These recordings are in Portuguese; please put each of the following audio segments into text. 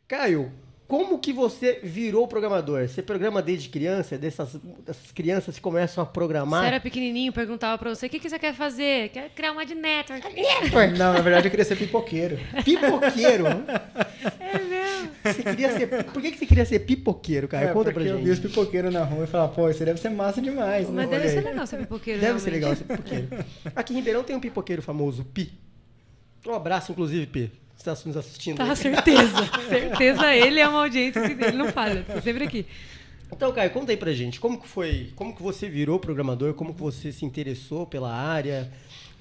Caio, como que você virou programador? Você programa desde criança? Dessas crianças que começam a programar? Você era pequenininho, perguntava pra você, o que você quer fazer? Quer criar uma de network. Não, na verdade eu queria ser pipoqueiro. Pipoqueiro? É mesmo? Você queria ser... Por que você queria ser pipoqueiro, Caio? Conta pra porque gente. eu vi os pipoqueiros na rua e falava, pô, isso deve ser massa demais. Mas né? deve ser legal ser pipoqueiro, Deve ser realmente. legal ser pipoqueiro. Aqui em Ribeirão tem um pipoqueiro famoso, Pi. Um abraço, inclusive, Pi. Você está nos assistindo. Tá, certeza. Ele é uma audiência que ele não falha. Tô sempre aqui. Então, Caio, conta aí pra gente. Como que foi? Como que você virou programador? Como que você se interessou pela área?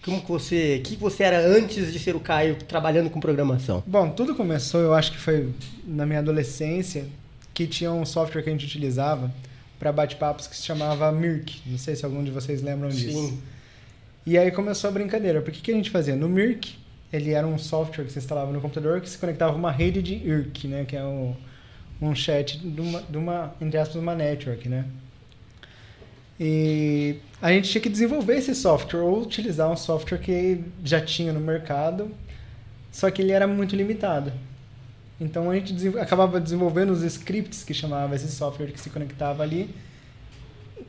O que você era antes de ser o Caio trabalhando com programação? Bom, tudo começou, eu acho que foi na minha adolescência, que tinha um software que a gente utilizava para bate-papos que se chamava Mirk. Não sei se algum de vocês lembram disso. Sim. E aí começou a brincadeira. Porque o que a gente fazia? No Mirk, ele era um software que você instalava no computador que se conectava a uma rede de IRC, né? Que é um chat de uma, entre aspas, uma network, né? E a gente tinha que desenvolver esse software ou utilizar um software que já tinha no mercado, só que ele era muito limitado. Então a gente acabava desenvolvendo os scripts que chamava esse software que se conectava ali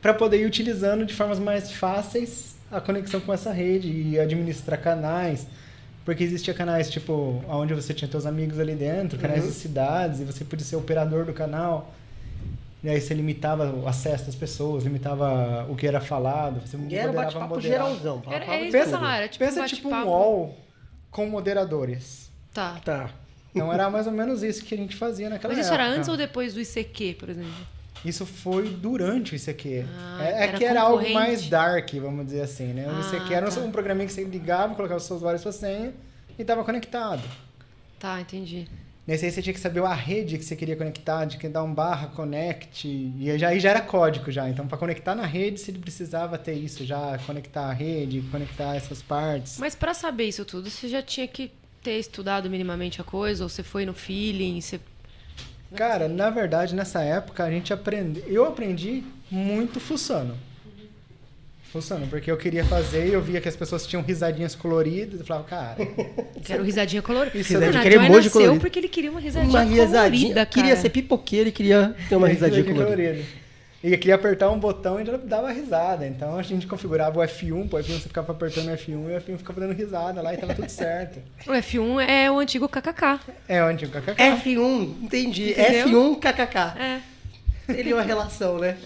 para poder ir utilizando de formas mais fáceis a conexão com essa rede e administrar canais. Porque existia canais, tipo, onde você tinha seus amigos ali dentro, canais de cidades, e você podia ser operador do canal. E aí você limitava o acesso das pessoas, limitava o que era falado. Você E era um bate-papo geralzão. É isso que eu ia falar, era tipo pensa um tipo um bate-papo. UOL com moderadores. Tá. Tá. Então era mais ou menos isso que a gente fazia naquela Mas época. isso era antes ou depois do ICQ, por exemplo? Isso foi durante o ICQ. Ah, É que era algo mais dark, vamos dizer assim, né? O ICQ era um programinha que você ligava, colocava os seus usuários e sua senha e estava conectado. Tá, entendi. Nesse aí você tinha que saber a rede que você queria conectar, de que dar um /connect, e aí já era código já. Então, para conectar na rede, você precisava ter isso já, conectar a rede, conectar essas partes. Mas pra saber isso tudo, você já tinha que ter estudado minimamente a coisa? Ou você foi no feeling? Cara, na verdade, nessa época, a gente eu aprendi muito fuçando. Fuçando, porque eu queria fazer e eu via que as pessoas tinham risadinhas coloridas. Eu falava, cara... Quero risadinha colorida. Isso, Mano, eu a queria Joy emoji nasceu colorido. porque ele queria uma risadinha Uma risadinha. colorida, cara. Queria ser pipoqueiro e queria ter uma risadinha colorida. E eu queria apertar um botão e já dava risada. Então a gente configurava o F1, o F1 você ficava apertando o F1 e o F1 ficava dando risada lá e tava tudo certo. O F1 é o antigo KKK. É o antigo KKK. F1, entendi. Entendeu? F1 KKK. É. Teria uma relação, né?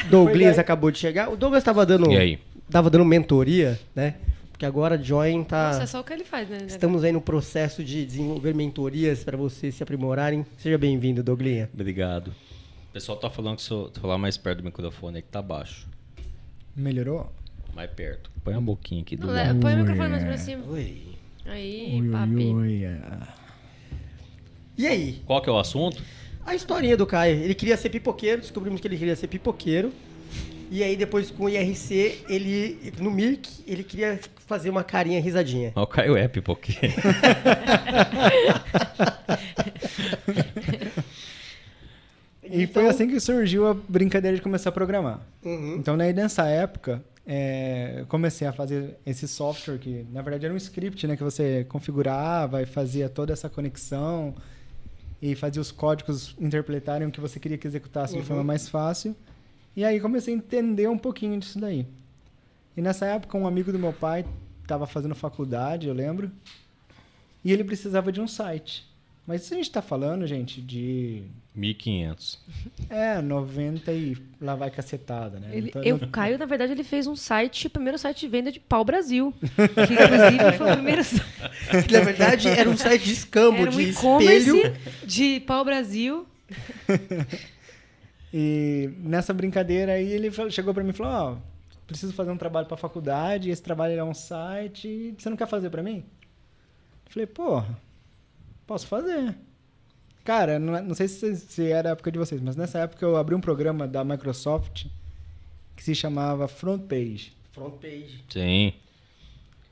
Douglas acabou de chegar. O Douglas tava dando... E aí? Tava dando mentoria, né? Porque agora a Join tá... Isso é só o que ele faz, né? Estamos aí no processo de desenvolver mentorias para vocês se aprimorarem. Seja bem-vindo, Douglinha. Obrigado. O pessoal tá falando que se eu falar mais perto do microfone aí que tá baixo. Melhorou? Mais perto. Põe a boquinha aqui do Não, lado. põe o microfone mais pra cima. Oi. Aí, papi. E aí? Qual que é o assunto? A historinha do Caio. Ele queria ser pipoqueiro, descobrimos que ele queria ser pipoqueiro. E aí depois com o IRC, no Mirk, ele queria fazer uma carinha risadinha. O Caio é pipoqueiro. E Então- foi assim que surgiu a brincadeira de começar a programar. Uhum. Então, daí, nessa época, eu comecei a fazer esse software que, na verdade, era um script, né? Que você configurava e fazia toda essa conexão e fazia os códigos interpretarem o que você queria que executasse de forma mais fácil. E aí comecei a entender um pouquinho disso daí. E nessa época, um amigo do meu pai estava fazendo faculdade, eu lembro, e ele precisava de um site. Mas isso a gente está falando, gente, de... 1.500. 90 e lá vai cacetada, né? O Caio, na verdade, ele fez um site, o primeiro site de venda de pau-brasil. Que, inclusive, foi o primeiro site. Na verdade, era um site de escambo, Era um de e-commerce espelho. de pau-brasil. E nessa brincadeira aí ele chegou pra mim e falou, ó, preciso fazer um trabalho pra faculdade, esse trabalho é um site, você não quer fazer pra mim? Eu falei, porra, posso fazer. Cara, não sei se era a época de vocês, mas nessa época eu abri um programa da Microsoft que se chamava FrontPage. Frontpage. Sim.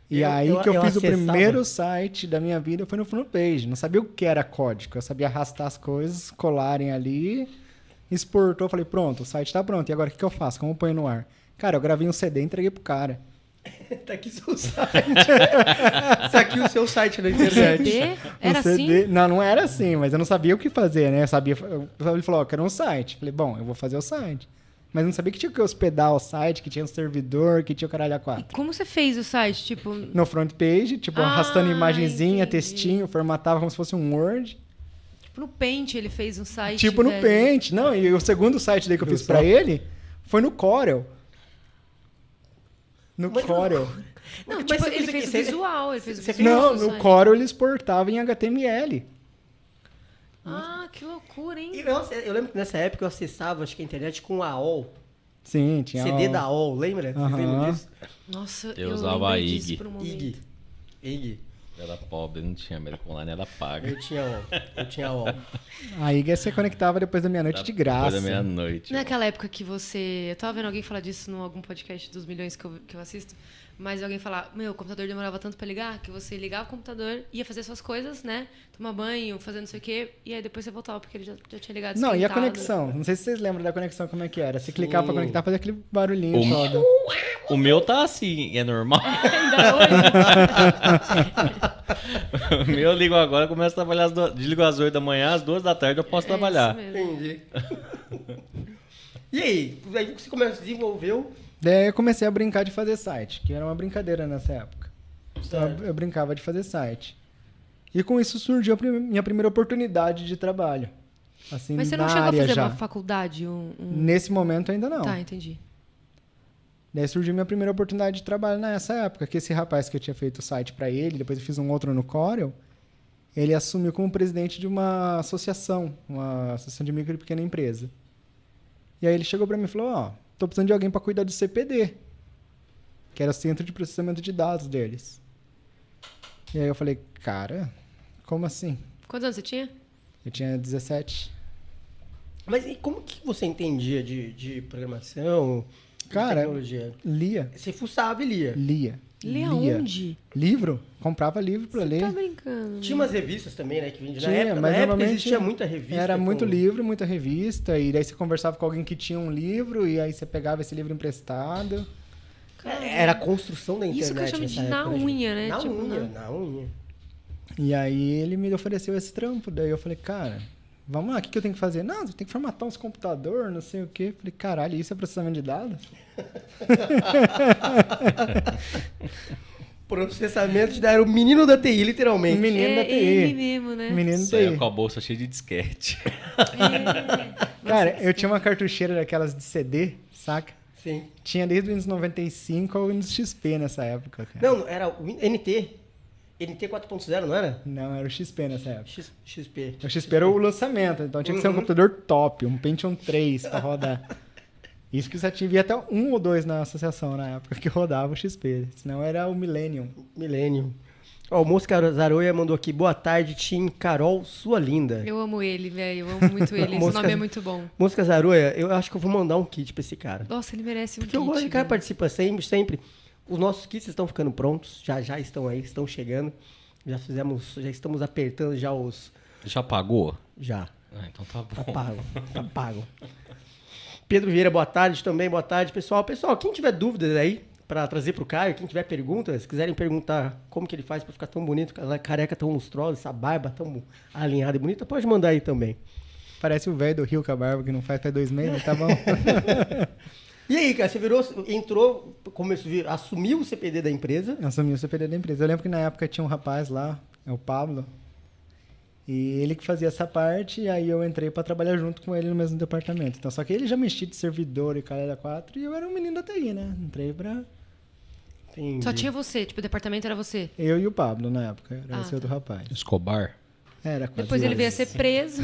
E aí que eu fiz o acessava. primeiro site da minha vida foi no FrontPage. Não sabia o que era código, eu sabia arrastar as coisas, colarem ali, exportou, falei, pronto, o site tá pronto. E agora o que eu faço? Como eu ponho no ar? Cara, eu gravei um CD e entreguei pro cara. Tá aqui seu site. Tá aqui o seu site na internet. CD? Era Um CD. assim? Não era assim, mas eu não sabia o que fazer, né? Ele falou, ó, quero um site. Falei, bom, eu vou fazer o site. Mas não sabia que tinha que hospedar o site, que tinha um servidor, que tinha o caralho a E quatro. como você fez o site? Tipo, No front page, tipo, Ah, arrastando imagenzinha, entendi. textinho, formatava como se fosse um Word. no Paint ele fez um site. Tipo no velho. Paint. Não, e o segundo site daí que eu Viu fiz só? pra ele foi no Corel. No Mas Corel. Não, Mas tipo, você ele fez o fez o quê? visual. Ele fez o Você visual. Não, do no site. Corel ele exportava em HTML. Ah, que loucura, hein? Eu lembro que nessa época eu acessava, acho que a internet com a AOL. Sim, tinha CD da AOL, lembra? Vocês Aham. lembram disso? Nossa, Eu eu usava lembrei a disso IG. por um momento. IG. IG. Era pobre, não tinha América Online, era paga. Eu tinha AOL. Eu tinha AOL. Aí você conectava depois da meia-noite de graça. Depois da meia-noite. Naquela época que você... Eu tava vendo alguém falar disso em algum podcast dos milhões que eu assisto, mas alguém falar, meu, o computador demorava tanto pra ligar, que você ligava o computador, ia fazer suas coisas, né? Tomar banho, fazer não sei o quê, e aí depois você voltava, porque ele já tinha ligado Não, e a esquentado. conexão? Não sei se vocês lembram da conexão, como é que era. Você clicava pra conectar, fazia aquele barulhinho O- todo. O meu tá assim, é normal. Ainda hoje. O meu eu ligo agora, começo a trabalhar, desligo às 8 da manhã, às 2 da tarde eu posso trabalhar. É isso mesmo. Entendi. E aí? Aí você começou, desenvolveu. Daí eu comecei a brincar de fazer site, que era uma brincadeira nessa época. Então Certo. eu brincava de fazer site. E com isso surgiu a minha primeira oportunidade de trabalho. Assim, Mas você não na chegou a área fazer já. uma faculdade? Nesse momento ainda não. Tá, entendi. Daí surgiu minha primeira oportunidade de trabalho nessa época, que esse rapaz que eu tinha feito o site para ele, depois eu fiz um outro no Corel, ele assumiu como presidente de uma associação de micro e pequena empresa. E aí ele chegou para mim e falou, ó, tô precisando de alguém para cuidar do CPD, que era o Centro de Processamento de Dados deles. E aí eu falei, cara, como assim? Quantos anos você tinha? Eu tinha 17. Mas e como que você entendia de programação? de Cara, tecnologia? Lia. Você fuçava e lia. Lia. Lê aonde? Livro. Comprava livro para Você ler. tá brincando. Tinha umas revistas também, né? Que vendiam. Tinha, Na época, mas na época normalmente existia muita revista. Era muito com- livro, muita revista, e daí você conversava com alguém que tinha um livro, e aí você pegava esse livro emprestado. Era a construção da internet. Isso que eu chamo nessa de na época, unha, né? Na Tipo, unha, né? na unha. E aí ele me ofereceu esse trampo, daí eu falei, cara, vamos lá, o que eu tenho que fazer? Não, você tem que formatar uns computadores, não sei o quê. Falei, caralho, isso é processamento de dados? Processamento de era o menino da TI, literalmente. Menino da TI. Ele mesmo, né? Menino da Saiu TI. com a bolsa cheia de disquete. Cara, eu tinha uma cartucheira daquelas de CD, saca? Sim. Tinha desde o Windows 95 ao Windows XP nessa época, cara. Não, era o NT. NT 4.0, não era? Não, era o XP nessa época. XP. O XP era o lançamento, então tinha que ser um computador top, um Pentium 3 pra rodar. Isso que só tinha até um ou dois na associação na época que rodava o XP, senão era o Millennium. Millennium. Ó, o Mosca Zaroia mandou aqui, boa tarde, Tim Carol, sua linda. Eu amo ele, velho. Eu amo muito ele. Esse Mosca- nome é muito bom. Mosca Zaroia, eu acho que eu vou mandar um kit pra esse cara. Nossa, ele merece um Porque o kit, cara velho. participa sempre. Os nossos kits estão ficando prontos, já estão aí, estão chegando. Já estamos apertando já os... Já pagou? Já, Ah, então tá tá bom. pago, tá pago. Pedro Vieira, boa tarde também, boa tarde, pessoal. Pessoal, quem tiver dúvidas aí pra trazer pro Caio, quem tiver perguntas, se quiserem perguntar como que ele faz pra ficar tão bonito, com aquela careca tão lustrosa, essa barba tão alinhada e bonita, pode mandar aí também. Parece o velho do Rio com a barba que não faz 2 meses, tá bom? E aí, cara, você assumiu o CPD da empresa? Eu assumi o CPD da empresa. Eu lembro que na época tinha um rapaz lá, é o Pablo, e ele que fazia essa parte, e aí eu entrei pra trabalhar junto com ele no mesmo departamento. Então, só que ele já mexia de servidor e caralho 4, e eu era um menino da TI, né? Entrei pra... Entendi. Só tinha você, tipo, o departamento era você. Eu e o Pablo na época, era Ah, esse outro rapaz. Escobar? Era quase Depois ele isso. veio a ser preso.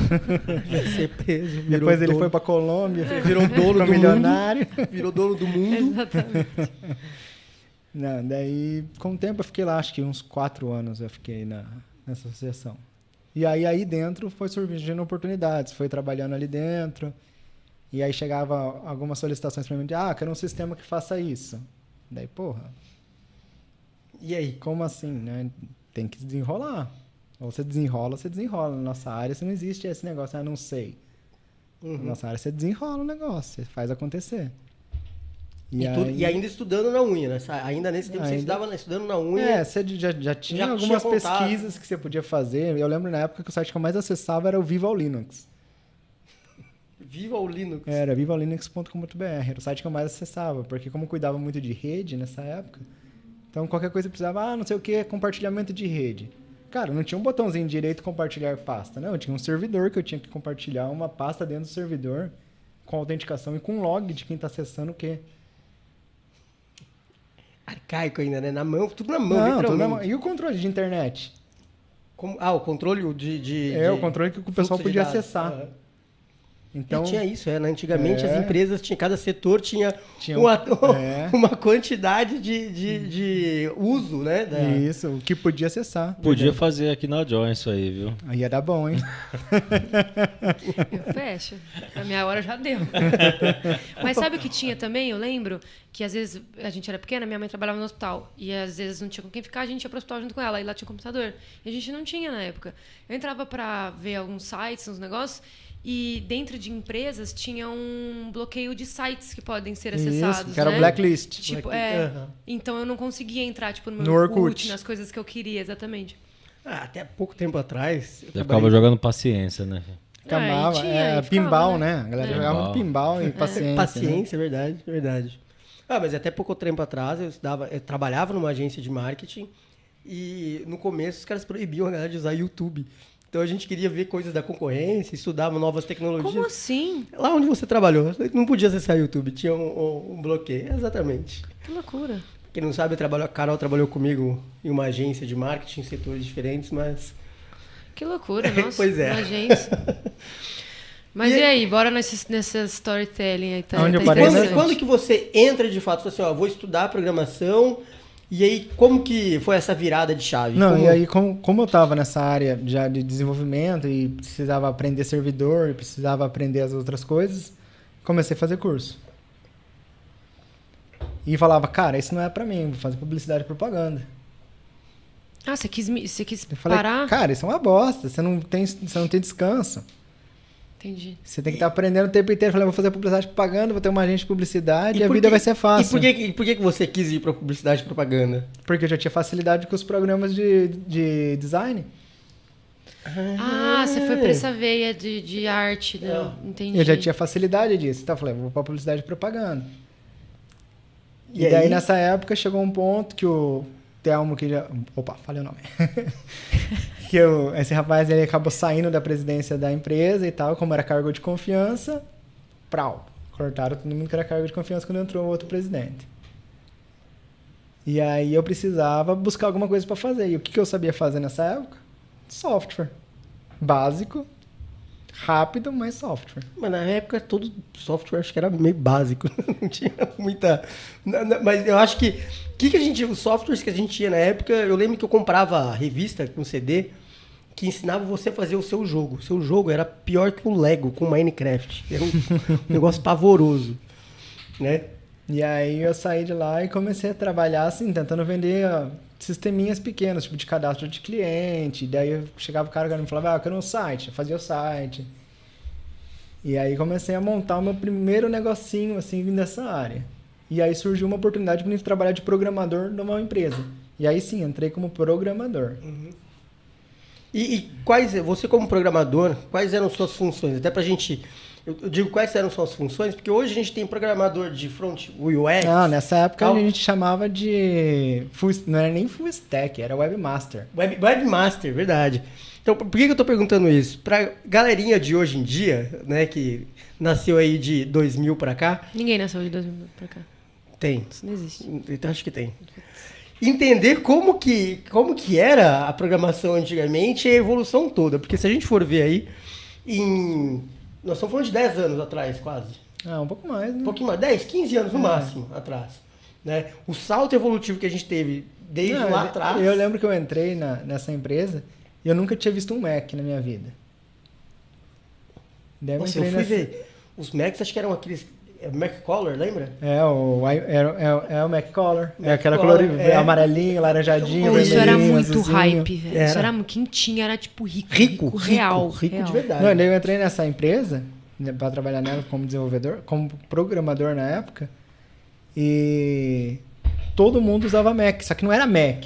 ser preso, virou Depois ele dono, foi pra Colômbia, virou dono ficou do milionário. mundo, virou dono do mundo. Exatamente. Não, daí, com o tempo eu fiquei lá, acho que uns 4 anos eu fiquei nessa associação. E aí dentro foi surgindo oportunidades, foi trabalhando ali dentro, e aí chegava algumas solicitações pra mim, de, quero um sistema que faça isso. Daí, porra, E aí? como assim, né? Tem que desenrolar. Ou você desenrola, você desenrola. Na nossa área, você não existe esse negócio, não sei. Na nossa área, você desenrola o negócio, você faz acontecer. E ainda estudando na unha, né? Ainda nesse tempo você estava estudando na unha. Você já tinha já algumas tinha contato. pesquisas que você podia fazer. Eu lembro na época que o site que eu mais acessava era o Viva o Linux. Viva o Linux. Era vivalinux.com.br. Era o site que eu mais acessava, porque como eu cuidava muito de rede nessa época, então qualquer coisa eu precisava, não sei o que, compartilhamento de rede. Cara, não tinha um botãozinho direito compartilhar pasta, não. Eu tinha um servidor que eu tinha que compartilhar uma pasta dentro do servidor com autenticação e com log de quem está acessando o quê. Arcaico ainda, né? Na mão, tudo na mão, Não, literalmente. tudo na mão. E o controle de internet? O controle de o controle que o pessoal fluxo de podia dados. acessar. Aham. Então, Tinha isso, né? Antigamente as empresas, cada setor tinha um- uma quantidade de uso, né? Isso, o que podia acessar. Podia fazer aqui na Join isso aí, viu? Aí ia dar bom, hein? Eu fecho. A minha hora já deu. Mas sabe o que tinha também? Eu lembro que às vezes a gente era pequena, minha mãe trabalhava no hospital. E às vezes não tinha com quem ficar, a gente ia pro hospital junto com ela. E lá tinha computador. E a gente não tinha na época. Eu entrava pra ver alguns sites, uns negócios. E dentro de empresas tinha um bloqueio de sites que podem ser acessados. Isso, que era né? o blacklist. Tipo, Então eu não conseguia entrar tipo, no No meu Orkut. nas coisas que eu queria, exatamente. Até pouco tempo atrás. Já ficava jogando paciência, né? Camava, ficava, pinball, né? né? A galera jogava muito pinball e paciência. Paciência, verdade, verdade. Mas até pouco tempo atrás eu trabalhava numa agência de marketing e no começo os caras proibiam a galera de usar YouTube. Então a gente queria ver coisas da concorrência, estudava novas tecnologias. Como assim? Lá onde você trabalhou, não podia acessar YouTube, tinha um bloqueio. Exatamente. Que loucura. Quem não sabe, a Carol trabalhou comigo em uma agência de marketing, em setores diferentes, mas... Que loucura, nossa. Pois é. Uma agência. Mas e aí, bora nessa storytelling aí. Onde eu parei, né? Quando que você entra de fato, assim, vou estudar programação, e aí como que foi essa virada de chave? E aí como eu estava nessa área já de desenvolvimento e precisava aprender servidor, e precisava aprender as outras coisas, comecei a fazer curso. E falava, cara, isso não é pra mim, vou fazer publicidade e propaganda. Ah, você quis Eu falei, parar? cara, isso é uma bosta, você não tem descanso. Entendi. Você tem que estar aprendendo o tempo inteiro. Eu falei, vou fazer publicidade e propaganda, vou ter uma agência de publicidade e a vida vai ser fácil. E por que você quis ir para publicidade e propaganda? Porque eu já tinha facilidade com os programas de design. Ah, você foi pra essa veia de arte, né? Entendi. Eu já tinha facilidade disso. Então eu falei, vou para publicidade e propaganda. E daí aí? nessa época chegou um ponto que o Telmo, que já... Opa, falei o nome. Que esse rapaz ele acabou saindo da presidência da empresa e tal, como era cargo de confiança, cortaram todo mundo que era cargo de confiança quando entrou outro presidente. E aí eu precisava buscar alguma coisa para fazer. E o que eu sabia fazer nessa época? Software. Básico, rápido, mas software. Mas na época todo software acho que era meio básico, não tinha muita... Mas eu acho que os softwares que a gente tinha na época, eu lembro que eu comprava revista com CD que ensinava você a fazer o seu jogo. O seu jogo era pior que o Lego com Minecraft. Era um negócio pavoroso, né? E aí eu saí de lá e comecei a trabalhar assim, tentando vender sisteminhas pequenos, tipo de cadastro de cliente. Daí eu chegava o cara e me falava, eu quero um site. Eu fazia o site. E aí comecei a montar o meu primeiro negocinho assim nessa área. E aí surgiu uma oportunidade para mim trabalhar de programador numa empresa. E aí sim, entrei como programador. Uhum. E você como programador, quais eram suas funções? Até pra gente... Eu digo quais eram suas funções, porque hoje a gente tem programador de front UX. Nessa época a gente chamava de... não era nem full stack, era webmaster. Webmaster, verdade. Então, por que eu tô perguntando isso? Pra galerinha de hoje em dia, né, que nasceu aí de 2000 pra cá... Ninguém nasceu de 2000 pra cá. Tem. Isso não existe. Então, acho que tem. Entender como que era a programação antigamente e a evolução toda. Porque se a gente for ver aí, nós estamos falando de 10 anos atrás, quase. Um pouco mais, né? Um pouquinho mais, 10, 15 anos no máximo atrás. Né? O salto evolutivo que a gente teve desde lá atrás... Eu lembro que eu entrei nessa empresa e eu nunca tinha visto um Mac na minha vida. Nossa, eu fui ver. Os Macs acho que eram aqueles... Mac Color, lembra? É o Mac Color. É aquela cor amarelinho, laranjadinho, Isso era vermelhinho, muito azulzinho. hype, velho. Isso era quem tinha era tipo rico real. Rico de verdade. Não, daí eu entrei nessa empresa, né, para trabalhar nela como desenvolvedor, como programador na época. E todo mundo usava Mac, só que não era Mac,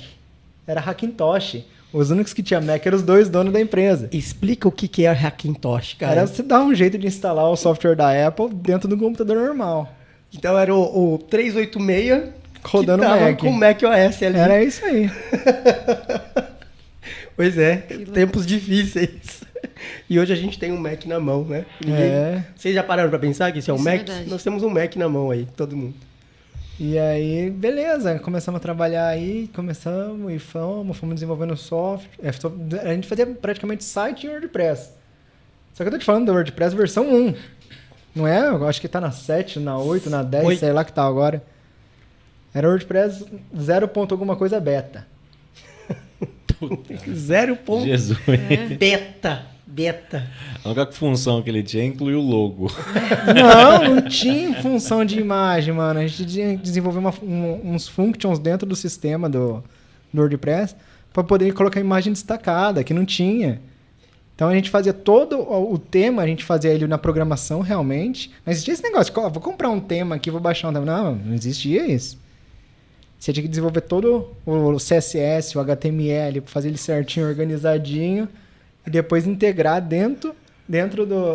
era Hackintosh. Os únicos que tinha Mac eram os dois donos da empresa. Explica o que é Hackintosh, cara. Era você dar um jeito de instalar o software da Apple dentro do computador normal. Então era o 386 Rodando que tava Mac. com o Mac OS ali. Era isso aí. Pois é, tempos difíceis. E hoje a gente tem um Mac na mão, né? Vocês já pararam pra pensar que esse é um Isso é Mac? verdade. Nós temos um Mac na mão aí, todo mundo. E aí, beleza, começamos a trabalhar aí, e fomos desenvolvendo software. A gente fazia praticamente site em WordPress. Só que eu tô te falando do WordPress versão 1. Não é? Eu acho que tá na 7, na 8, na 10, 8. sei lá que tá agora. Era WordPress 0. alguma coisa beta. 0. Jesus. Beta. A única função que ele tinha é incluir o logo. Não tinha função de imagem, mano. A gente desenvolveu uns functions dentro do sistema do WordPress para poder colocar imagem destacada, que não tinha. Então a gente fazia todo o tema, a gente fazia ele na programação realmente. Não existia esse negócio de, vou comprar um tema aqui, vou baixar um tema. Não existia isso. Você tinha que desenvolver todo o CSS, o HTML, fazer ele certinho, organizadinho, e depois integrar dentro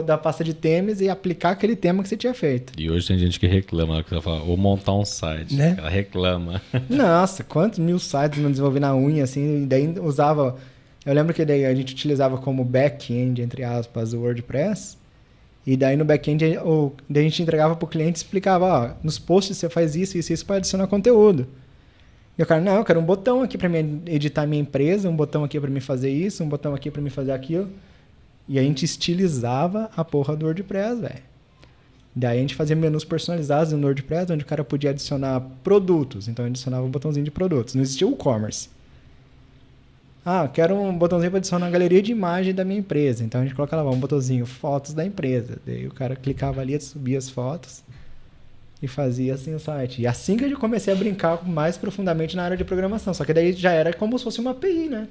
da pasta de temas e aplicar aquele tema que você tinha feito. E hoje tem gente que reclama, que fala, vou montar um site. Né? Ela reclama. Nossa, quantos mil sites não desenvolvi na unha, assim, e daí usava... Eu lembro que daí a gente utilizava como back-end, entre aspas, o WordPress, e daí no back-end daí a gente entregava para o cliente e explicava, nos posts você faz isso para adicionar conteúdo. E o cara, não, eu quero um botão aqui para mim editar minha empresa, um botão aqui para mim fazer isso, um botão aqui para mim fazer aquilo. E a gente estilizava a porra do WordPress, velho. Daí a gente fazia menus personalizados no WordPress, onde o cara podia adicionar produtos. Então adicionava um botãozinho de produtos. Não existia o e-commerce. Quero um botãozinho para adicionar a galeria de imagem da minha empresa. Então a gente colocava lá um botãozinho, fotos da empresa. Daí o cara clicava ali, subia as fotos e fazia assim o site. E assim que eu comecei a brincar mais profundamente na área de programação. Só que daí já era como se fosse uma API, né?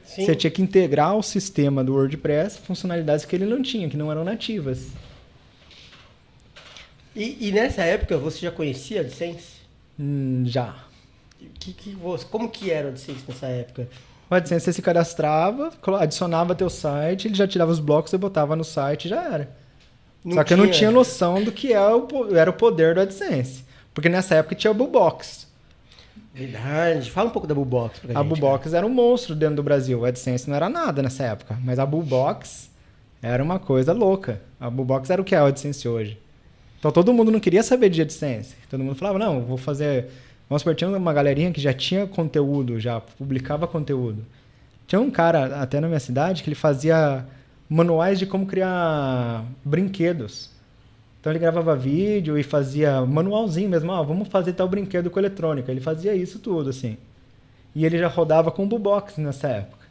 Sim. Você tinha que integrar ao sistema do WordPress funcionalidades que ele não tinha, que não eram nativas. E nessa época você já conhecia a AdSense? Já. Como que era a AdSense nessa época? O AdSense você se cadastrava, adicionava teu site, ele já tirava os blocos, você botava no site e já era. Só que eu não tinha noção do que era o poder do AdSense. Porque nessa época tinha o Boobox. Verdade. Fala um pouco da Boobox pra gente. A Boobox era um monstro dentro do Brasil. O AdSense não era nada nessa época. Mas a Boobox era uma coisa louca. A Boobox era o que é o AdSense hoje. Então todo mundo não queria saber de AdSense. Todo mundo falava, não, vou fazer... Vamos supor, tinha uma galerinha que já tinha conteúdo, já publicava conteúdo. Tinha um cara até na minha cidade que ele fazia manuais de como criar brinquedos. Então ele gravava vídeo e fazia manualzinho mesmo. Vamos fazer tal brinquedo com eletrônica. Ele fazia isso tudo, assim. E ele já rodava com o Boobox nessa época.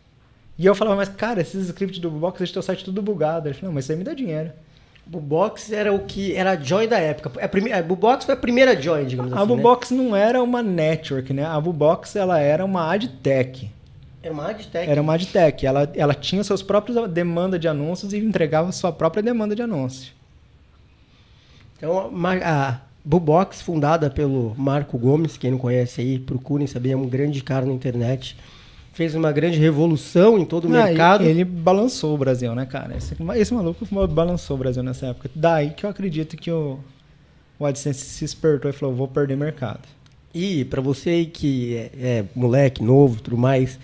E eu falava, mas cara, esses scripts do Boobox, deixa o teu site tudo bugado. Ele falou, não, mas isso aí me dá dinheiro. Boobox era o que era a join da época. A Boobox foi a primeira join, digamos assim. A Boobox não era uma network, né? A Boobox ela era uma adtech. Era uma adtech. Era uma adtech. Ela tinha seus próprios demanda de anúncios e entregava sua própria demanda de anúncio. Então, a Boobox, fundada pelo Marco Gomes, quem não conhece aí, procurem saber, é um grande cara na internet. Fez uma grande revolução em todo o mercado. Ele balançou o Brasil, né, cara? Esse maluco balançou o Brasil nessa época. Daí que eu acredito que o AdSense se espertou e falou, vou perder mercado. E para você aí que é moleque, novo, tudo mais,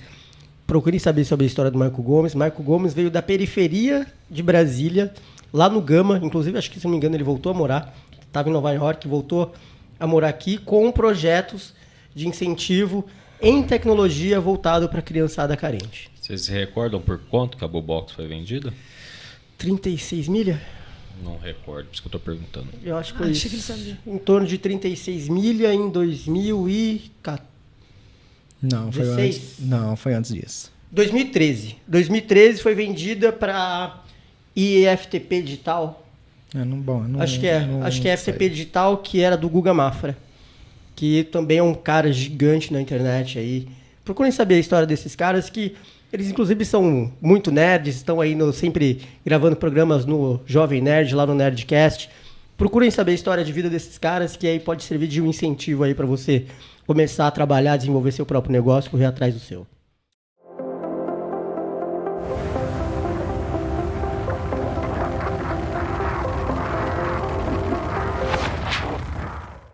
procure saber sobre a história do Marco Gomes. Marco Gomes veio da periferia de Brasília, lá no Gama. Inclusive, acho que, se não me engano, ele voltou a morar. Estava em Nova York, voltou a morar aqui com projetos de incentivo em tecnologia voltado para a criançada carente. Vocês se recordam por quanto que a Boobox foi vendida? 36 milha? Não recordo, por isso que eu tô perguntando. Eu acho que foi Achei isso. que ele sabia. Em torno de 36 milha em 2014. Não, foi 16? antes. Não, foi antes disso. 2013. 2013 foi vendida para IFTP Digital. Acho que é FTP Digital, que era do Guga Mafra, que também é um cara gigante na internet aí. Procurem saber a história desses caras, que eles inclusive são muito nerds, estão aí sempre gravando programas no Jovem Nerd, lá no Nerdcast. Procurem saber a história de vida desses caras, que aí pode servir de um incentivo aí para você começar a trabalhar, desenvolver seu próprio negócio, correr atrás do seu.